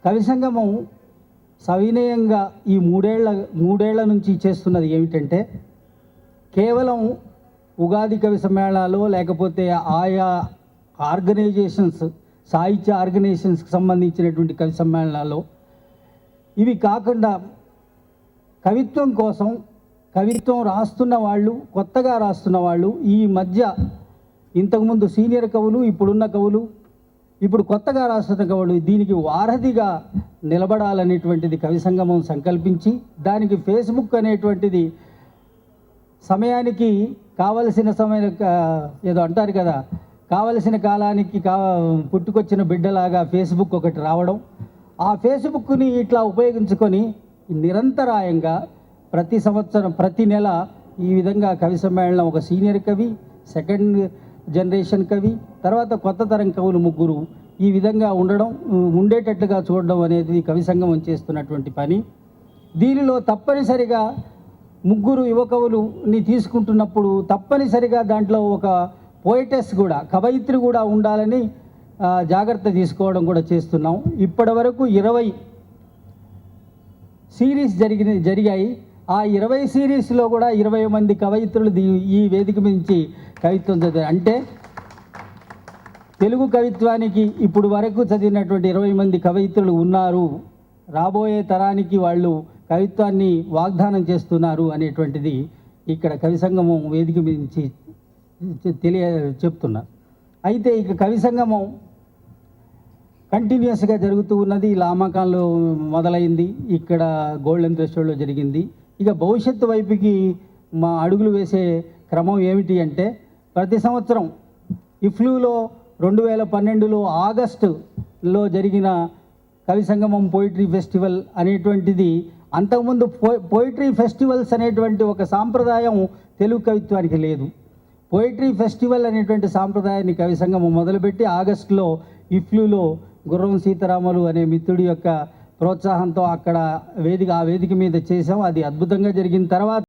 కవి సంగమం సవినయంగా ఈ మూడేళ్ల నుంచి చేస్తున్నది ఏమిటంటే, కేవలం ఉగాది కవి సమ్మేళనాలు లేకపోతే ఆయా ఆర్గనైజేషన్స్, సాహిత్య ఆర్గనైజేషన్స్కి సంబంధించినటువంటి కవి సమ్మేళనాలు ఇవి కాకుండా కవిత్వం కోసం, కవిత్వం రాస్తున్న వాళ్ళు, కొత్తగా రాస్తున్న వాళ్ళు, ఈ మధ్య ఇంతకుముందు సీనియర్ కవులు, ఇప్పుడున్న కవులు, ఇప్పుడు కొత్తగా రాస్తున్న కవులు దీనికి వారధిగా నిలబడాలనేటువంటిది కవి సంగమం సంకల్పించి, దానికి ఫేస్బుక్ అనేటువంటిది సమయానికి కావలసిన సమయం ఏదో అంటారు కదా, కావలసిన కాలానికి పుట్టుకొచ్చిన బిడ్డలాగా ఫేస్బుక్ ఒకటి రావడం, ఆ ఫేస్బుక్ని ఇట్లా ఉపయోగించుకొని నిరంతరాయంగా ప్రతి సంవత్సరం ప్రతి నెల ఈ విధంగా కవి సమ్మేళనం, ఒక సీనియర్ కవి, సెకండ్ జనరేషన్ కవి, తర్వాత కొత్త తరం కవులు ముగ్గురు ఈ విధంగా ఉండేటట్టుగా చూడడం అనేది కవి సంగమం చేస్తున్నటువంటి పని. దీనిలో తప్పనిసరిగా ముగ్గురు యువ కవులుని తీసుకుంటున్నప్పుడు తప్పనిసరిగా దాంట్లో ఒక పోయిటెస్ కూడా, కవయిత్రి కూడా ఉండాలని జాగ్రత్త తీసుకోవడం కూడా చేస్తున్నాం. ఇప్పటి వరకు 20 సిరీస్ జరిగాయి. ఆ 20 సిరీస్లో కూడా 20 మంది కవయిత్రులు ఈ వేదిక నుంచి కవిత్వం చదివారు. అంటే తెలుగు కవిత్వానికి ఇప్పుడు వరకు చదివినటువంటి 20 మంది కవయిత్రులు ఉన్నారు, రాబోయే తరానికి వాళ్ళు కవిత్వాన్ని వాగ్దానం చేస్తున్నారు అనేటువంటిది ఇక్కడ కవి సంగమం వేదిక నుంచి చెప్తున్నారు. అయితే ఇక కవి సంగమం కంటిన్యూస్గా జరుగుతూ ఉన్నది. లామాకాంలో మొదలైంది, ఇక్కడ గోల్డెన్ థ్రెషోల్డ్లో జరిగింది. ఇక భవిష్యత్తు వైపుకి మా అడుగులు వేసే క్రమం ఏమిటి అంటే, ప్రతి సంవత్సరం ఇఫ్లూలో 2012లో ఆగస్టులో జరిగిన కవి సంగమం పోయిటరీ ఫెస్టివల్ అనేటువంటిది, అంతకుముందు పోయిటరీ ఫెస్టివల్స్ అనేటువంటి ఒక సాంప్రదాయం తెలుగు కవిత్వానికి లేదు. పోయిటరీ ఫెస్టివల్ అనేటువంటి సాంప్రదాయాన్ని కవి సంగమం మొదలుపెట్టి ఆగస్టులో ఇఫ్లూలో గుర్రం సీతారాములు అనే మిత్రుడి యొక్క ప్రోత్సాహంతో అక్కడ ఆ వేదిక మీద చేసాం. అది అద్భుతంగా జరిగిన తర్వాత